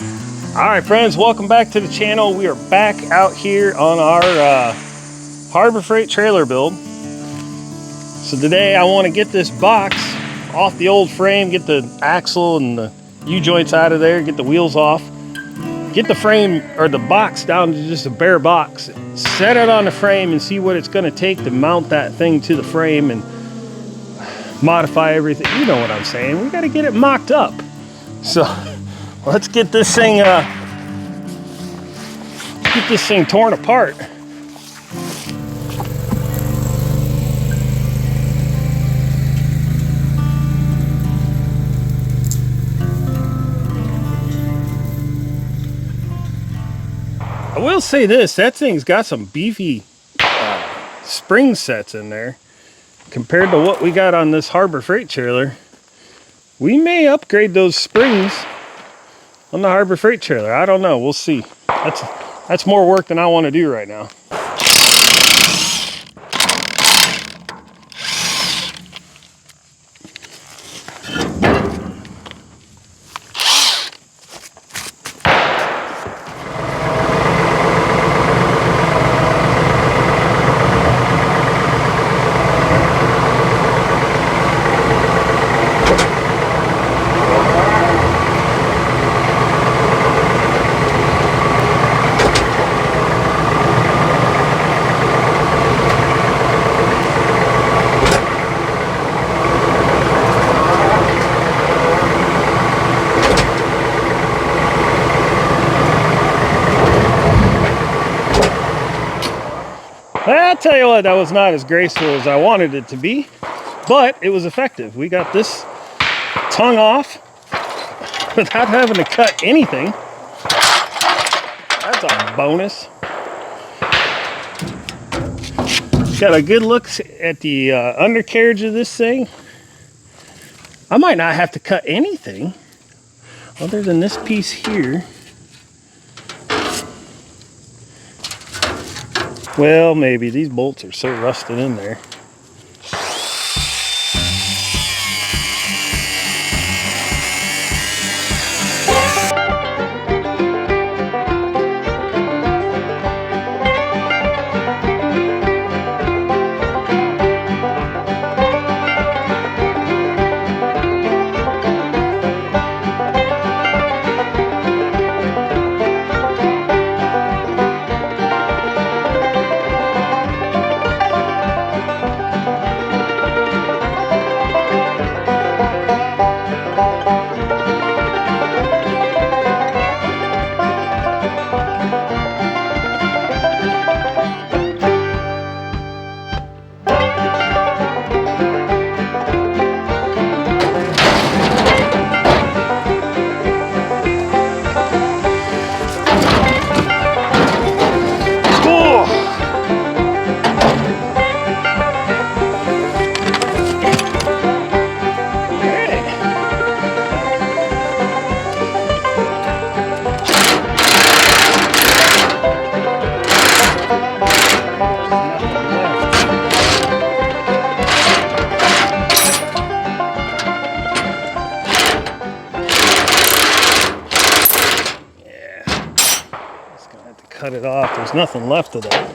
All right, friends, welcome back to the channel. We are back out here on our Harbor Freight trailer build. So today I want to get this box off the old frame, get the axle and the U-joints out of there, get the wheels off, get the frame or the box down to just a bare box, set it on the frame and see what it's going to take to mount that thing to the frame and modify everything. You know what I'm saying. We got to get it mocked up. So let's get this thing torn apart. I will say this, that thing's got some beefy spring sets in there compared to what we got on this Harbor Freight trailer. We may upgrade those springs on the Harbor Freight trailer. I don't know. We'll see. That's more work than I want to do right now. I'll tell you what, that was not as graceful as I wanted it to be, but it was effective. We got this tongue off without having to cut anything. That's a bonus. Got a good look at the undercarriage of this thing. I might not have to cut anything other than this piece here. Well, maybe. These bolts are so rusted in there. Cut it off. There's nothing left of that.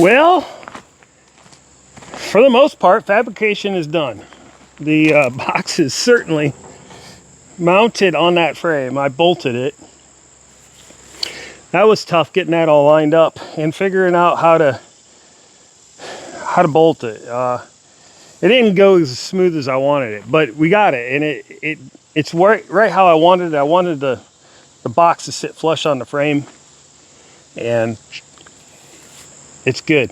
Well, for the most part, fabrication is done. The box is certainly mounted on that frame. I bolted it. That was tough, getting that all lined up and figuring out how to bolt it. It didn't go as smooth as I wanted it, but we got it, and it's right how I wanted it. I wanted the box to sit flush on the frame, and it's good.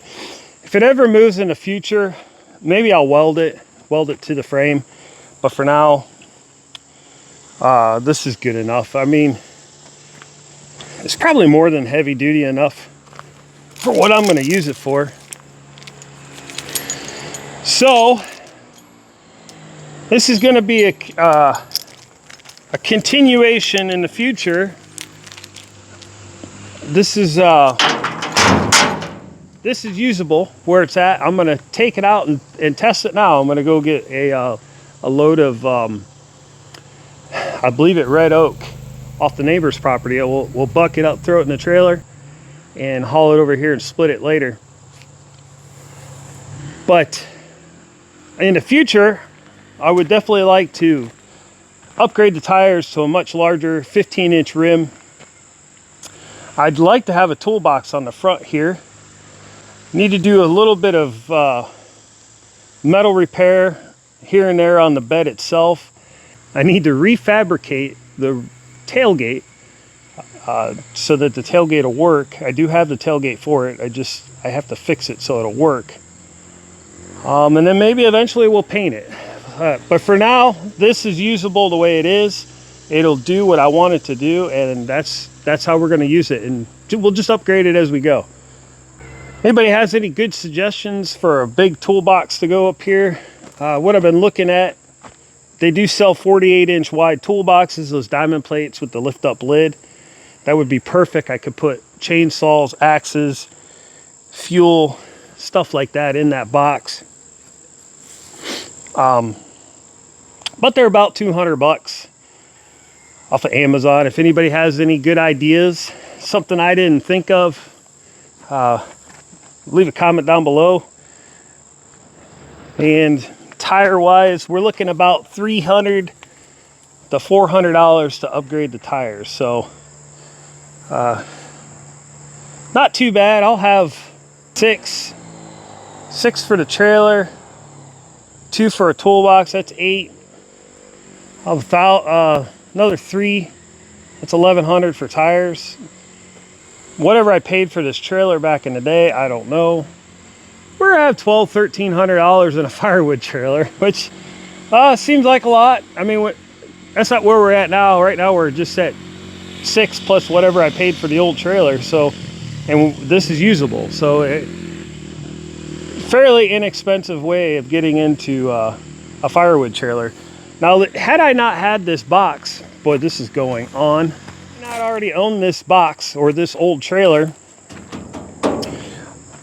If it ever moves in the future, maybe I'll weld it to the frame, but for now, this is good enough. I mean, it's probably more than heavy duty enough for what I'm going to use it for. So this is going to be a continuation in the future. This is usable where it's at. I'm going to take it out and test it now. I'm going to go get a load of I believe it red oak off the neighbor's property. We'll buck it up, throw it in the trailer, and haul it over here and split it later. But in the future, I would definitely like to upgrade the tires to a much larger 15-inch rim. I'd like to have a toolbox on the front here. Need to do a little bit of metal repair here and there on the bed itself. I need to refabricate the tailgate so that the tailgate will work. I do have the tailgate for it. I have to fix it so it'll work. And then maybe eventually we'll paint it. But for now, this is usable the way it is. It'll do what I want it to do, and that's how we're going to use it. And we'll just upgrade it as we go. Anybody has any good suggestions for a big toolbox to go up here? What I've been looking at, they do sell 48-inch wide toolboxes, those diamond plates with the lift-up lid. That would be perfect. I could put chainsaws, axes, fuel, stuff like that in that box. But they're about $200 off of Amazon. If anybody has any good ideas, something I didn't think of, leave a comment down below. And tire wise, we're looking about $300 to $400 to upgrade the tires. So not too bad. I'll have six for the trailer, 2 for a toolbox. That's 8. I'll have another 3. That's $1,100 for tires. Whatever I paid for this trailer back in the day, I don't know. We're gonna have $1,200-$1,300 in a Firewood trailer, which seems like a lot. I mean, that's not where we're at now. Right now we're just at 6 plus whatever I paid for the old trailer. So, and this is usable. So, fairly inexpensive way of getting into a Firewood trailer. Now, had I not had this box, boy, this is going on. Not already owned this box or this old trailer,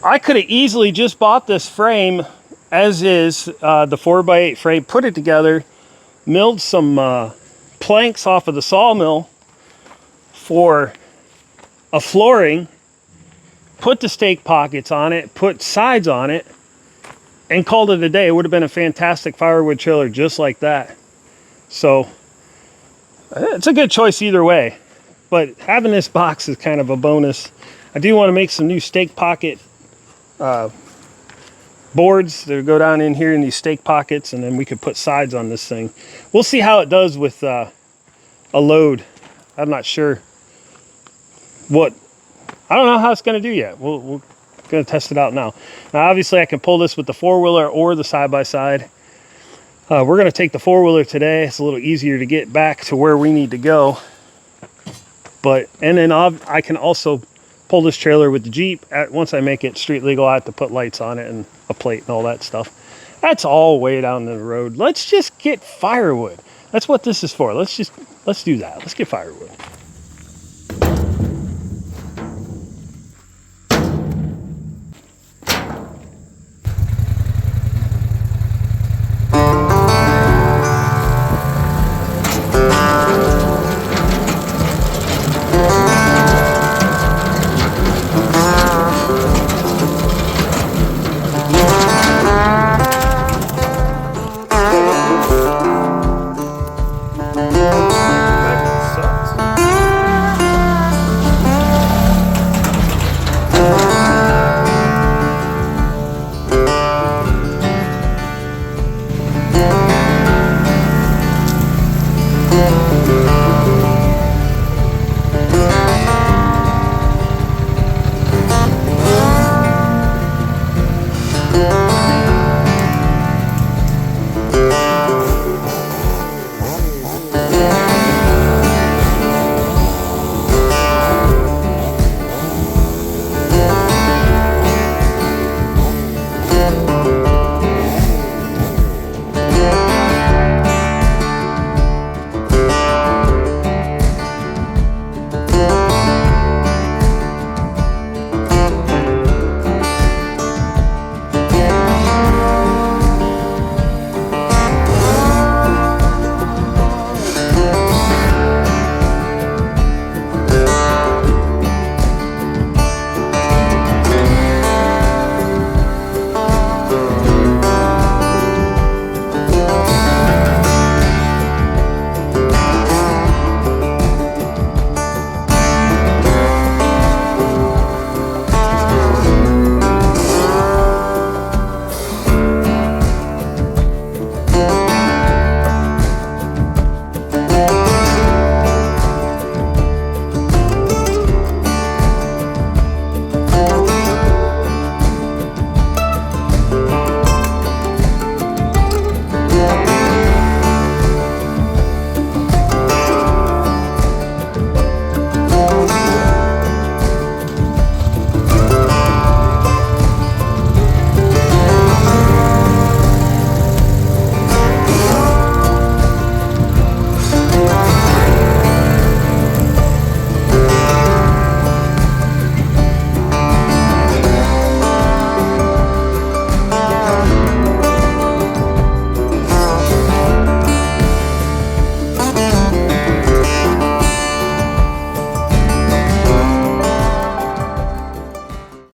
I could have easily just bought this frame as is, the 4x8 frame, put it together, milled some planks off of the sawmill for a flooring, put the stake pockets on it, put sides on it, and called it a day. It would have been a fantastic Firewood trailer just like that. So it's a good choice either way. But having this box is kind of a bonus. I do want to make some new stake pocket boards that go down in here in these stake pockets, and then we could put sides on this thing. We'll see how it does with a load. I'm not sure I don't know how it's going to do yet. We're going to test it out now. Now, obviously, I can pull this with the 4-wheeler or the side-by-side. We're going to take the 4-wheeler today. It's a little easier to get back to where we need to go. And then I can also pull this trailer with the Jeep. Once I make it street legal, I have to put lights on it and a plate and all that stuff. That's all way down the road. Let's just get firewood. That's what this is for. Let's do that. Let's get firewood.